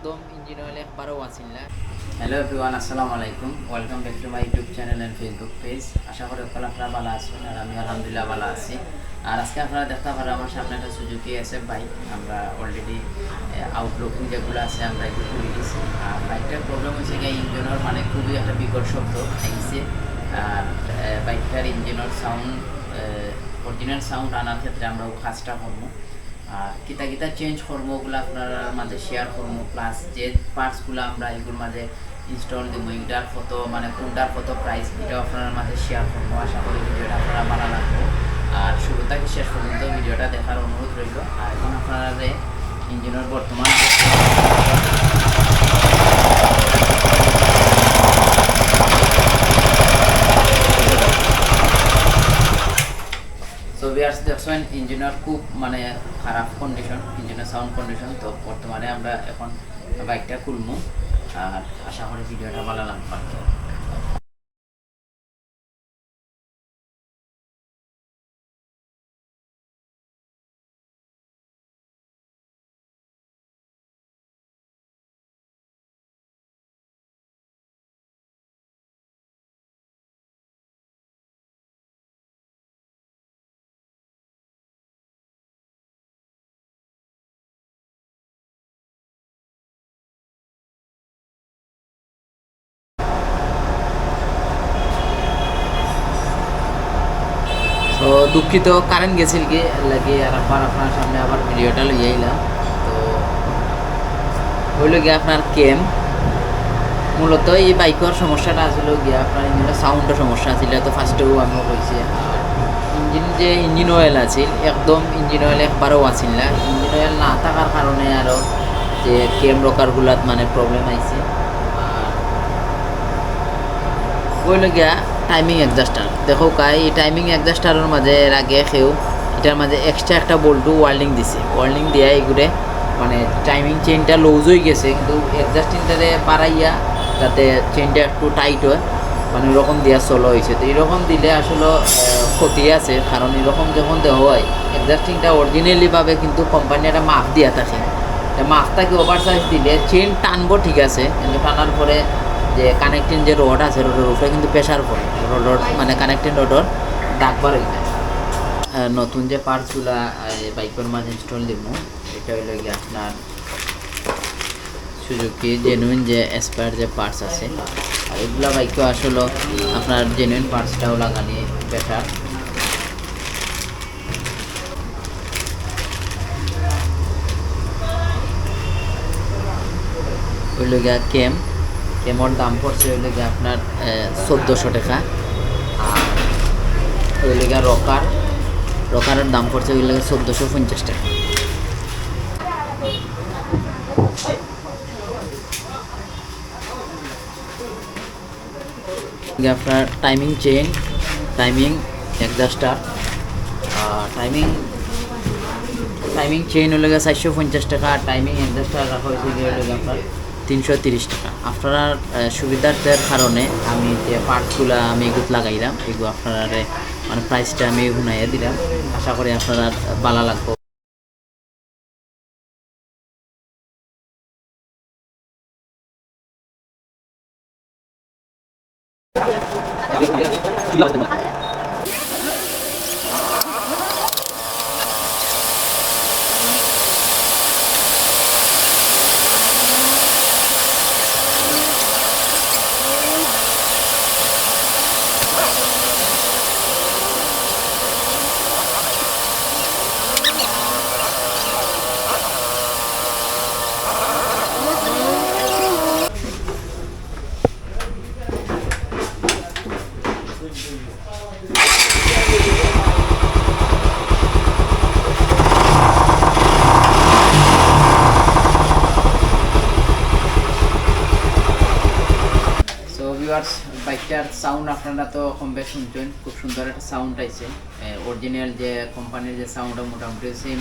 একদম engine oil একবারও আছিল না। হ্যালো এভরিওয়ান, আসসালামু আলাইকুম। Welcome back to my YouTube channel and Facebook page. আশা করি আপনারা ভালো আছেন আর আমি আলহামদুলিল্লাহ ভালো আছি। আর আজকে আপনারা দেখতে পারেন আমার সামনে একটা সুজুকি SF বাইক। আমরা অলরেডি আউটলুকিং যেগুলো আছে আমরা এগুলো করে দিয়েছি। আর বাইকটার প্রবলেম হয়েছে গিয়ে ইঞ্জিনের মানে খুবই একটা বিকট শব্দ আইছে। আর বাইকটার ইঞ্জিনের সাউন্ড অরিজিনাল সাউন্ড আনার ক্ষেত্রে আমরা কাজটা করবো। আর কিতা কিতা চেঞ্জ করবো ওগুলো আপনার মাঝে শেয়ার করবো, প্লাস যে পার্টসগুলো আমরা এগুলোর মাঝে ইনস্টল দেবো এটার কত মানে কোনটার কত প্রাইস এটাও আপনার মাঝে শেয়ার করবো। আশা করি ভিডিওটা আপনারা ভালো লাগবে। আর শুরু থেকে শেষ পর্যন্ত ভিডিওটা দেখার অনুরোধ রইল। আর এখন আপনারা ইঞ্জিনের বর্তমান ভিউয়ার্স দেখছেন ইঞ্জিনের খুব মানে খারাপ কন্ডিশন, ইঞ্জিনের সাউন্ড কন্ডিশন। তো বর্তমানে আমরা এখন বাইকটা খুলবো আর আশা করি ভিডিওটা ভালো লাগবে। তো দুঃখিত, কারেন্ট গেছিল কি লাগে আর একবার আপনার সামনে আবার ভিডিওটা লইয়া আইলাম। তো হইল গিয়ে আপনার কেম মূলত এই বাইকের সমস্যাটা আসলে গিয়ে আপনার ইঞ্জিনের সাউন্ডের সমস্যা আছিল। তো ফার্স্টেও আমি কইছি আর ইঞ্জিন অয়েল আছিল একদম ইঞ্জিন অয়েল একবারও আছিল না। ইঞ্জিন অয়েল না থাকার কারণে আরও যে কেম রকারগুলাত মানে প্রবলেম আইছে। আর হইল গিয়া টাইমিং অ্যাডজাস্টার দেখো কাই এই টাইমিং অ্যাডজাস্টারের মাঝে এর আগে কেউ এটার মাঝে এক্সট্রা একটা বল্টু ওয়ার্ল্ডিং দিছে, ওয়ার্ল্ডিং দিয়া এগুলো মানে টাইমিং চেনটা লুজ হয়ে গেছে, কিন্তু অ্যাডজাস্টিংটারে বাড়াইয়া যাতে চেনটা একটু টাইট হয় মানে ওইরকম দিয়া চলো হয়েছে। তো এইরকম দিলে আসলে ক্ষতি আছে, কারণ এরকম যখন দেওয়া হয় অ্যাডজাস্টিংটা অরিজিনালিভাবে কিন্তু কোম্পানি একটা মাপ দিয়া থাকে। মাপটাকে ওভার সাইজ দিলে চেন টানবো ঠিক আছে, কিন্তু টানার পরে যে কানেক্টিং যে রড আছে রোডের উপরে কিন্তু প্রেশার পড়ে, রড মানে কানেক্টিং রডর দাগ বাড়ে যায়। নতুন যে পার্টসগুলো বাইকের মাঝে ইনস্টল দিব এটা হইল গিয়ে আপনার সুজুকি জেনুইন যে এসপায়ার যে পার্টস আছে। আর এগুলো বাইকও আসলে আপনার জেনুইন পার্টসটাও লাগানি বেটার। হইল গিয়া কেমর দাম পড়ছে হইলে গিয়ে আপনার 1400 টাকা। আর হইলে গিয়া রকারের দাম পড়ছে হইলে 1450 টাকা। আপনার timing chain, timing adjuster, timing chain হলে গিয়ে 450 টাকা। আর টাইমিং অ্যাডজাস্টার রাখা হয়েছে গিয়ে হলে আপনার 330 টাকা। আপনার সুবিধার্থের কারণে আমি যে পার্টসগুলো আমি এগুলো লাগাইলাম এগুলো আপনারা মানে প্রাইসটা আমি শুনাইয়া দিলাম। আশা করি আপনারা ভালো লাগবে। ভিউয়ার্স, বাইকটার সাউন্ড আপনারা তো কম বেশ শুনছেন, খুব সুন্দর একটা সাউন্ড আইছে। অরিজিনাল যে কোম্পানির যে সাউন্ডটা মোটামুটি সেম